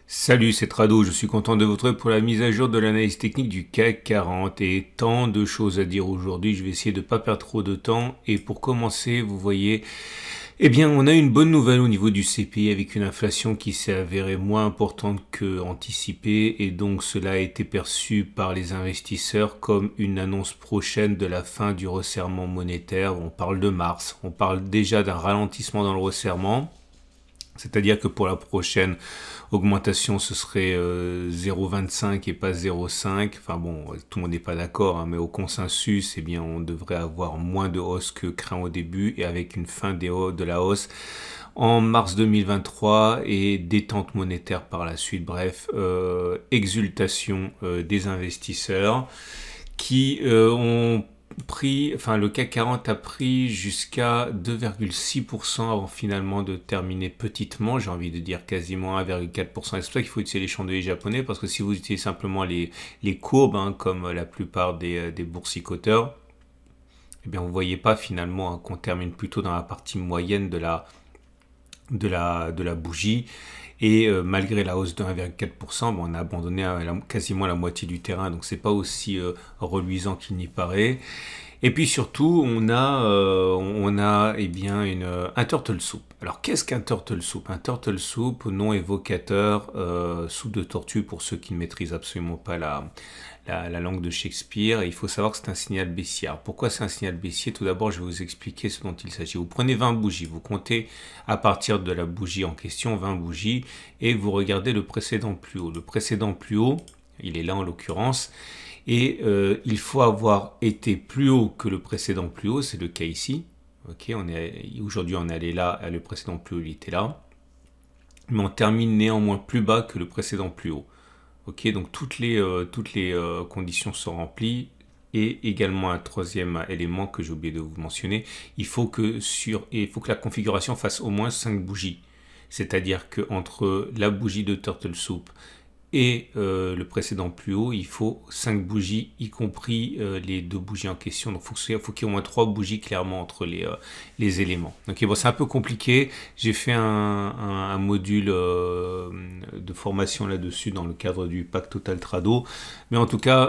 Salut, c'est Trado, je suis content de vous retrouver pour la mise à jour de l'analyse technique du CAC 40 et tant de choses à dire aujourd'hui, je vais essayer de ne pas perdre trop de temps et pour commencer, vous voyez, eh bien on a une bonne nouvelle au niveau du CPI avec une inflation qui s'est avérée moins importante que anticipée et donc cela a été perçu par les investisseurs comme une annonce prochaine de la fin du resserrement monétaire. On parle de mars, on parle déjà d'un ralentissement dans le resserrement. C'est-à-dire que pour la prochaine augmentation, ce serait 0,25 et pas 0,5. Enfin bon, tout le monde n'est pas d'accord, hein, mais au consensus, eh bien, on devrait avoir moins de hausse que craint au début et avec une fin de la hausse en mars 2023 et détente monétaire par la suite. Bref, exultation des investisseurs qui ont le CAC 40 a pris jusqu'à 2,6% avant finalement de terminer petitement, j'ai envie de dire quasiment 1,4%. Et c'est pour ça qu'il faut utiliser les chandeliers japonais, parce que si vous utilisez simplement les courbes, hein, comme la plupart des boursicoteurs, eh bien vous ne voyez pas finalement, hein, qu'on termine plutôt dans la partie moyenne de la bougie. Et malgré la hausse de 1,4%, on a abandonné quasiment la moitié du terrain, donc c'est pas aussi reluisant qu'il n'y paraît. Et puis surtout, on a eh bien un turtle soup. Alors qu'est-ce qu'un turtle soup? Un turtle soup, nom évocateur, soupe de tortue pour ceux qui ne maîtrisent absolument pas la langue de Shakespeare. Et il faut savoir que c'est un signal baissier. Alors pourquoi c'est un signal baissier? Tout d'abord, je vais vous expliquer ce dont il s'agit. Vous prenez 20 bougies, vous comptez à partir de la bougie en question 20 bougies et vous regardez le précédent plus haut. Le précédent plus haut, il est là en l'occurrence. Et il faut avoir été plus haut que le précédent plus haut, c'est le cas ici. Ok, aujourd'hui on est allé là, le précédent plus haut il était là. Mais on termine néanmoins plus bas que le précédent plus haut. Ok, donc toutes les conditions sont remplies. Et également un troisième élément que j'ai oublié de vous mentionner, il faut que la configuration fasse au moins 5 bougies. C'est-à-dire qu'entre la bougie de Turtle Soup et le précédent plus haut, il faut 5 bougies, y compris les 2 bougies en question. Donc il faut qu'il y ait au moins 3 bougies clairement entre les éléments. Donc bon, c'est un peu compliqué. J'ai fait un module de formation là-dessus dans le cadre du Pack Total Trado. Mais en tout cas,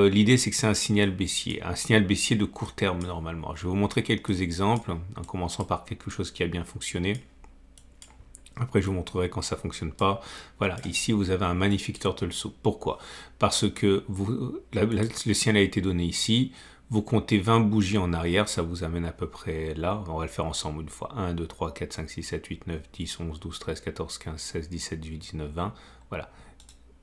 l'idée c'est que c'est un signal baissier. Un signal baissier de court terme normalement. Je vais vous montrer quelques exemples, en commençant par quelque chose qui a bien fonctionné. Après, je vous montrerai quand ça ne fonctionne pas. Voilà, ici, vous avez un magnifique turtle soup. Pourquoi? Parce que le signal a été donné ici. Vous comptez 20 bougies en arrière, ça vous amène à peu près là. On va le faire ensemble une fois. 1, 2, 3, 4, 5, 6, 7, 8, 9, 10, 11, 12, 13, 14, 15, 16, 17, 18, 19, 20. Voilà.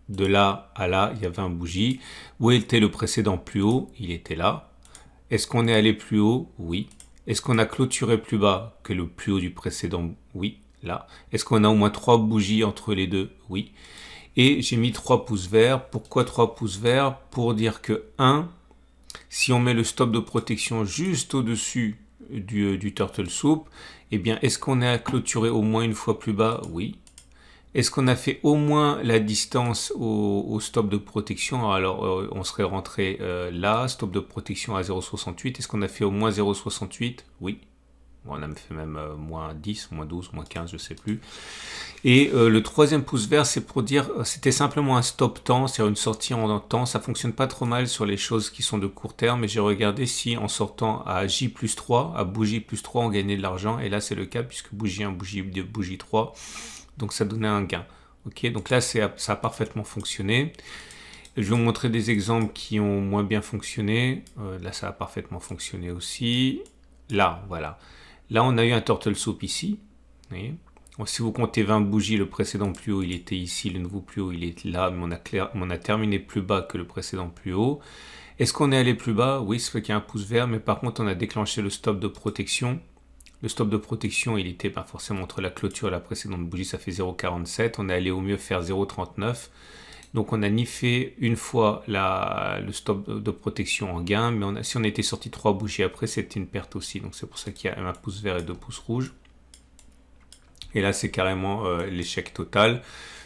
De là à là, il y a 20 bougies. Où était le précédent plus haut? Il était là. Est-ce qu'on est allé plus haut? Oui. Est-ce qu'on a clôturé plus bas que le plus haut du précédent? Oui. Là. Est-ce qu'on a au moins 3 bougies entre les deux? Oui. Et j'ai mis 3 pouces verts. Pourquoi 3 pouces verts? Pour dire que 1, si on met le stop de protection juste au-dessus du turtle soup, eh bien, est-ce qu'on a clôturé au moins une fois plus bas? Oui. Est-ce qu'on a fait au moins la distance au stop de protection? Alors, on serait rentré là, stop de protection à 0,68. Est-ce qu'on a fait au moins 0,68? Oui. On a fait même moins 10, moins 12, moins 15, je ne sais plus. Et le troisième pouce vert, c'est pour dire, c'était simplement un stop temps, c'est-à-dire une sortie en temps. Ça ne fonctionne pas trop mal sur les choses qui sont de court terme, mais j'ai regardé si en sortant à J plus 3, à bougie plus 3, on gagnait de l'argent. Et là, c'est le cas, puisque bougie 1, bougie 3, donc ça donnait un gain. Ok, donc là, ça a parfaitement fonctionné. Je vais vous montrer des exemples qui ont moins bien fonctionné. Là, ça a parfaitement fonctionné aussi. Là, voilà. Là, on a eu un turtle soup ici. Vous voyez, bon, si vous comptez 20 bougies, le précédent plus haut, il était ici. Le nouveau plus haut, il est là. Mais on a terminé plus bas que le précédent plus haut. Est-ce qu'on est allé plus bas? Oui, c'est fait qu'il y a un pouce vert. Mais par contre, on a déclenché le stop de protection. Le stop de protection, il était forcément entre la clôture et la précédente bougie. Ça fait 0,47. On est allé au mieux faire 0,39. Donc on a ni fait une fois le stop de protection en gain, mais si on était sorti 3 bougies après, c'était une perte aussi. Donc c'est pour ça qu'il y a un pouce vert et 2 pouces rouges. Et là, c'est carrément l'échec total,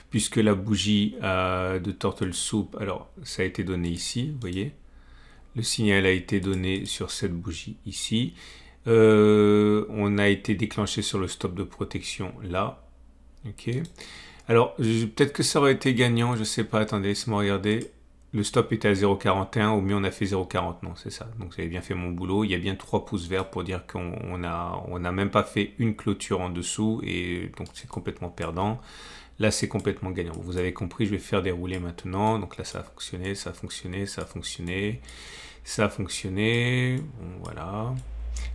puisque la bougie de Turtle Soup, alors ça a été donné ici, vous voyez. Le signal a été donné sur cette bougie ici. On a été déclenché sur le stop de protection là. Ok. Alors, peut-être que ça aurait été gagnant, je sais pas, attendez, laissez-moi regarder. Le stop était à 0,41, au mieux on a fait 0,40, non, c'est ça. Donc j'avais bien fait mon boulot. Il y a bien 3 pouces verts pour dire qu'on a même pas fait une clôture en dessous, et donc c'est complètement perdant. Là, c'est complètement gagnant. Vous avez compris, je vais faire dérouler maintenant. Donc là, ça a fonctionné, ça a fonctionné, ça a fonctionné, ça a fonctionné. Bon, voilà.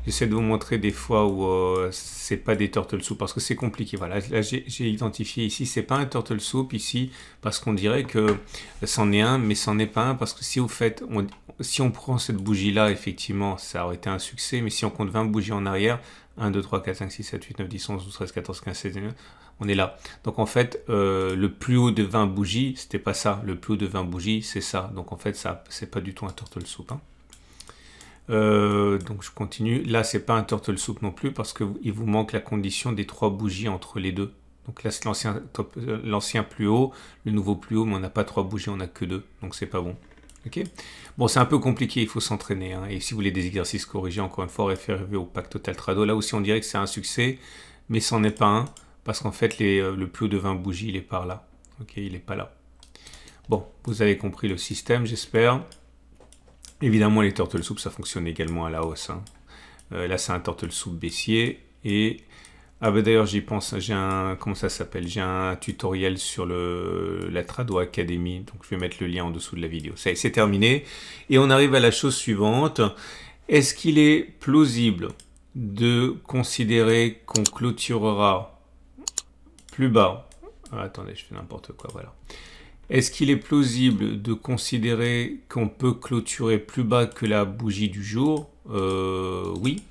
J'essaie de vous montrer des fois où c'est pas des turtle soup parce que c'est compliqué. Voilà, là j'ai identifié ici, c'est pas un turtle soup ici parce qu'on dirait que c'en est un, mais c'en est pas un parce que si vous faites, si on prend cette bougie là, effectivement, ça aurait été un succès, mais si on compte 20 bougies en arrière, 1, 2, 3, 4, 5, 6, 7, 8, 9, 10, 11, 12, 13, 14, 15, 16, 17, on est là. Donc en fait, le plus haut de 20 bougies, c'était pas ça. Le plus haut de 20 bougies, c'est ça. Donc en fait, ça, c'est pas du tout un turtle soup. Hein. Donc je continue. Là, c'est pas un turtle soup non plus parce qu'il vous manque la condition des 3 bougies entre les deux. Donc là, c'est l'ancien plus haut, le nouveau plus haut, mais on n'a pas 3 bougies, on n'a que 2. Donc c'est pas bon. Ok. Bon, c'est un peu compliqué, il faut s'entraîner. Hein. Et si vous voulez des exercices corrigés, encore une fois, référez-vous au pack Total Trado. Là aussi, on dirait que c'est un succès, mais c'en est pas un. Parce qu'en fait, le plus haut de 20 bougies, il est par là. Ok, il n'est pas là. Bon, vous avez compris le système, j'espère. Évidemment, les turtle soup, ça fonctionne également à la hausse. Hein. Là, c'est un turtle soup baissier. Et ah bah d'ailleurs, j'y pense. J'ai un comment ça s'appelle? J'ai un tutoriel sur la Trado Academy. Donc, je vais mettre le lien en dessous de la vidéo. Ça, c'est terminé. Et on arrive à la chose suivante. Est-ce qu'il est plausible de considérer qu'on clôturera plus bas? Ah, attendez, je fais n'importe quoi. Voilà. Est-ce qu'il est plausible de considérer qu'on peut clôturer plus bas que la bougie du jour? Oui,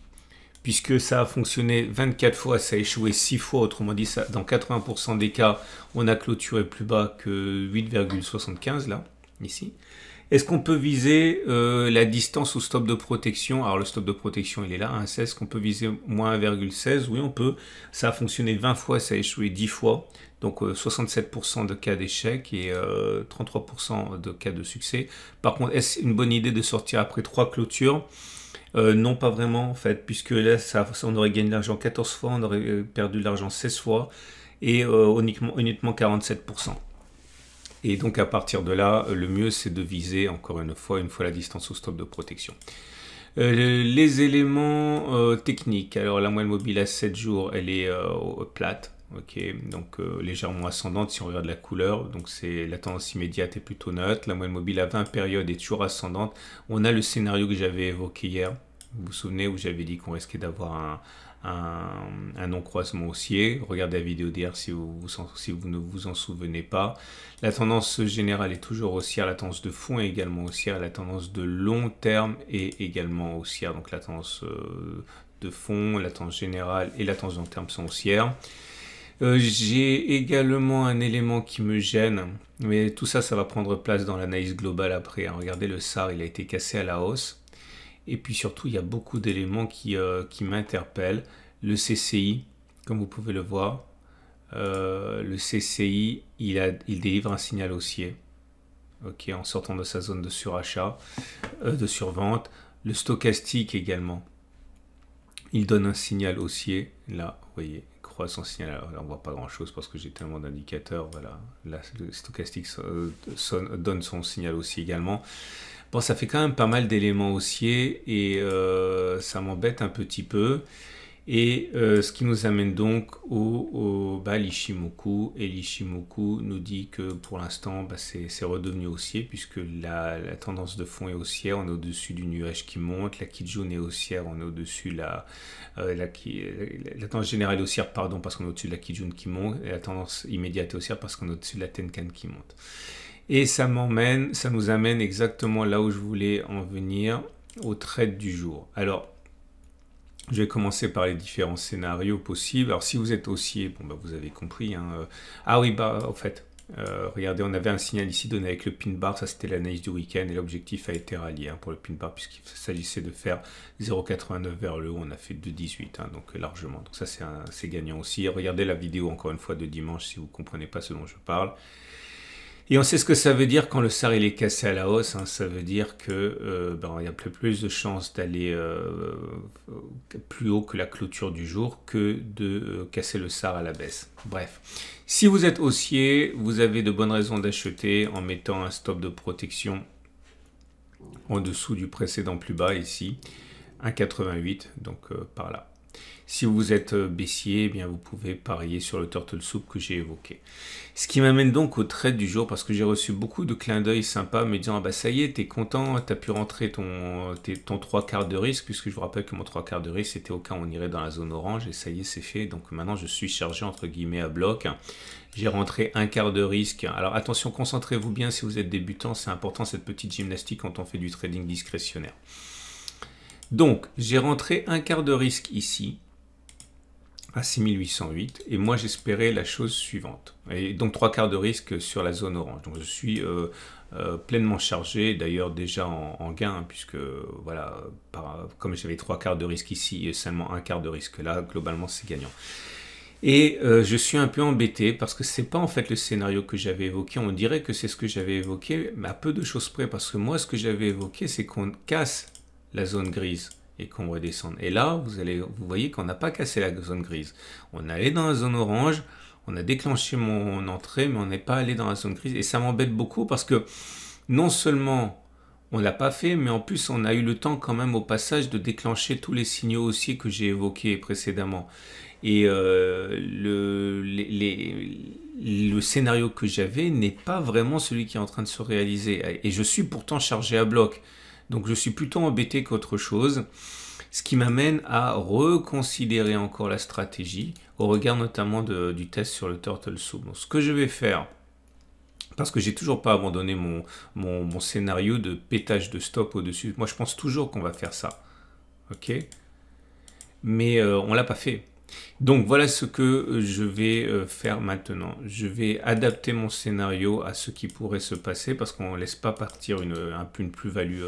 puisque ça a fonctionné 24 fois, ça a échoué 6 fois, autrement dit, ça, dans 80% des cas, on a clôturé plus bas que 8,75 là, ici. Est-ce qu'on peut viser la distance au stop de protection? Alors le stop de protection, il est là, 1,16. Est-ce qu'on peut viser moins 1,16? Oui, on peut. Ça a fonctionné 20 fois, ça a échoué 10 fois. Donc 67% de cas d'échec et 33% de cas de succès. Par contre, est-ce une bonne idée de sortir après 3 clôtures? Non, pas vraiment en fait, puisque là, on aurait gagné de l'argent 14 fois, on aurait perdu de l'argent 16 fois et uniquement 47%. Et donc à partir de là, le mieux c'est de viser encore une fois la distance au stop de protection. Les éléments techniques, alors la moyenne mobile à 7 jours, elle est plate, ok, donc légèrement ascendante si on regarde la couleur, donc c'est la tendance immédiate est plutôt neutre, la moyenne mobile à 20 périodes est toujours ascendante. On a le scénario que j'avais évoqué hier, vous vous souvenez, où j'avais dit qu'on risquait d'avoir un non-croisement haussier. Regardez la vidéo d'hier si vous ne vous en souvenez pas. La tendance générale est toujours haussière, la tendance de fond est également haussière, la tendance de long terme est également haussière. Donc la tendance de fond, la tendance générale et la tendance de long terme sont haussières. J'ai également un élément qui me gêne, mais tout ça, ça va prendre place dans l'analyse globale après. Hein. Regardez, le SAR, il a été cassé à la hausse. Et puis surtout, il y a beaucoup d'éléments qui m'interpellent. Le CCI, comme vous pouvez le voir, le CCI, il délivre un signal haussier, ok, en sortant de sa zone de surachat, de survente. Le stochastique également, il donne un signal haussier. Là, vous voyez, croissance signal. Alors, là, on ne voit pas grand-chose parce que j'ai tellement d'indicateurs. Voilà, là, le stochastique donne son signal haussier également. Bon, ça fait quand même pas mal d'éléments haussiers et ça m'embête un petit peu. Et ce qui nous amène donc au l'Ichimoku. Et l'Ichimoku nous dit que pour l'instant, c'est redevenu haussier puisque la tendance de fond est haussière. On est au-dessus du nuage qui monte. La Kijun est haussière. On est au-dessus la tendance générale est haussière, pardon, parce qu'on est au-dessus de la Kijun qui monte. Et la tendance immédiate est haussière parce qu'on est au-dessus de la Tenkan qui monte. Et ça nous amène exactement là où je voulais en venir, au trade du jour. Alors, je vais commencer par les différents scénarios possibles. Alors, si vous êtes haussier, bon, vous avez compris. Hein, ah oui, en fait, regardez, on avait un signal ici donné avec le pin bar. Ça, c'était l'analyse du week-end. Et l'objectif a été rallié pour le pin bar, puisqu'il s'agissait de faire 0,89 vers le haut. On a fait 2,18, hein, donc largement. Donc ça, c'est gagnant aussi. Regardez la vidéo, encore une fois, de dimanche, si vous ne comprenez pas ce dont je parle. Et on sait ce que ça veut dire quand le SAR il est cassé à la hausse, hein. Ça veut dire que il y a plus de chances d'aller plus haut que la clôture du jour que de casser le SAR à la baisse. Bref, si vous êtes haussier, vous avez de bonnes raisons d'acheter en mettant un stop de protection en dessous du précédent plus bas ici, 1,88, donc par là. Si vous êtes baissier, eh bien vous pouvez parier sur le turtle soup que j'ai évoqué. Ce qui m'amène donc au trade du jour, parce que j'ai reçu beaucoup de clins d'œil sympas me disant ah bah ça y est, t'es content, t'as pu rentrer ton 3/4 de risque, puisque je vous rappelle que mon 3/4 de risque c'était au cas où on irait dans la zone orange, et ça y est, c'est fait. Donc maintenant je suis chargé entre guillemets à bloc. J'ai rentré 1/4 de risque. Alors attention, concentrez-vous bien si vous êtes débutant, c'est important cette petite gymnastique quand on fait du trading discrétionnaire. Donc j'ai rentré 1/4 de risque ici, à 6808, et moi j'espérais la chose suivante, et donc 3/4 de risque sur la zone orange. Donc je suis pleinement chargé, d'ailleurs déjà en gain, hein, puisque voilà, comme j'avais 3/4 de risque ici et seulement 1/4 de risque là, globalement c'est gagnant. Et je suis un peu embêté parce que c'est pas en fait le scénario que j'avais évoqué. On dirait que c'est ce que j'avais évoqué, mais à peu de choses près, parce que moi ce que j'avais évoqué c'est qu'on casse la zone grise et qu'on redescende. Et là, vous voyez qu'on n'a pas cassé la zone grise. On est allé dans la zone orange, on a déclenché mon entrée, mais on n'est pas allé dans la zone grise. Et ça m'embête beaucoup parce que non seulement on ne l'a pas fait, mais en plus on a eu le temps quand même au passage de déclencher tous les signaux haussiers que j'ai évoqués précédemment. Et le scénario que j'avais n'est pas vraiment celui qui est en train de se réaliser. Et je suis pourtant chargé à bloc. Donc je suis plutôt embêté qu'autre chose, ce qui m'amène à reconsidérer encore la stratégie, au regard notamment du test sur le turtle soup. Donc ce que je vais faire, parce que j'ai toujours pas abandonné mon scénario de pétage de stop au-dessus, moi je pense toujours qu'on va faire ça, ok, mais on l'a pas fait. Donc voilà ce que je vais faire maintenant. Je vais adapter mon scénario à ce qui pourrait se passer, parce qu'on ne laisse pas partir une plus-value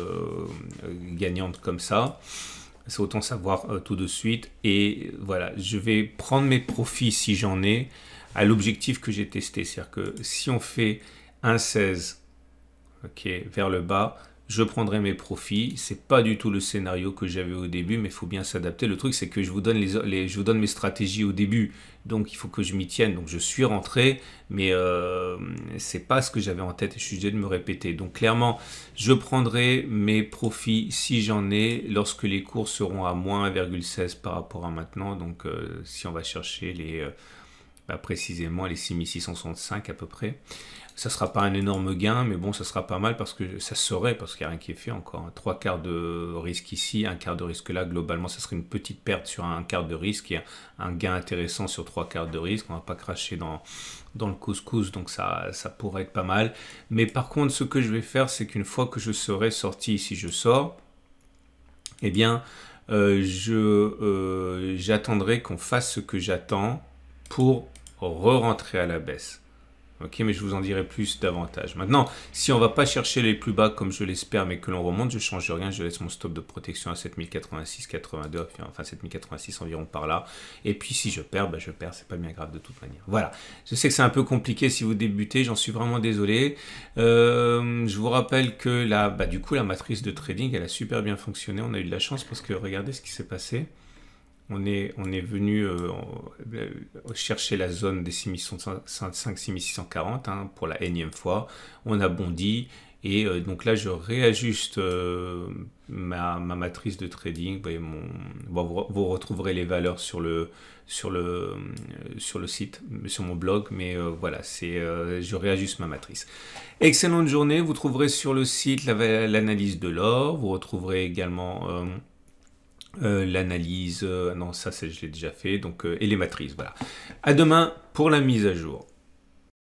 gagnante comme ça. C'est autant savoir tout de suite. Et voilà, je vais prendre mes profits si j'en ai à l'objectif que j'ai testé. C'est-à-dire que si on fait 1,16 vers le bas, je prendrai mes profits. C'est pas du tout le scénario que j'avais au début, mais il faut bien s'adapter. Le truc, c'est que je vous donne je vous donne mes stratégies au début, donc il faut que je m'y tienne. Donc je suis rentré, mais c'est pas ce que j'avais en tête et je suis obligé de me répéter. Donc clairement, je prendrai mes profits si j'en ai lorsque les cours seront à moins 1,16 par rapport à maintenant. Donc si on va chercher précisément les 6665 à peu près. Ça ne sera pas un énorme gain, mais bon, ça sera pas mal parce qu'il n'y a rien qui est fait encore. 3/4 de risque ici, 1/4 de risque là. Globalement, ça serait une petite perte sur 1/4 de risque et un gain intéressant sur 3/4 de risque. On ne va pas cracher dans le couscous, donc ça pourrait être pas mal. Mais par contre, ce que je vais faire, c'est qu'une fois que je serai sorti, si je sors, eh bien, j'attendrai qu'on fasse ce que j'attends pour re-rentrer à la baisse. Ok, mais je vous en dirai plus davantage. Maintenant, si on ne va pas chercher les plus bas comme je l'espère, mais que l'on remonte, je ne change rien. Je laisse mon stop de protection à 7086,82, enfin 7086 environ par là. Et puis si je perds, je perds. C'est pas bien grave de toute manière. Voilà. Je sais que c'est un peu compliqué si vous débutez. J'en suis vraiment désolé. Je vous rappelle que du coup, la matrice de trading, elle a super bien fonctionné. On a eu de la chance parce que regardez ce qui s'est passé. On est venu chercher la zone des 6635-6640 pour la énième fois. On a bondi et donc là je réajuste ma matrice de trading. Vous retrouverez les valeurs sur le site, sur mon blog, mais voilà, je réajuste ma matrice. Excellente journée. Vous trouverez sur le site l'analyse de l'or. Vous retrouverez également l'analyse, non ça je l'ai déjà fait, donc et les matrices, voilà. À demain pour la mise à jour.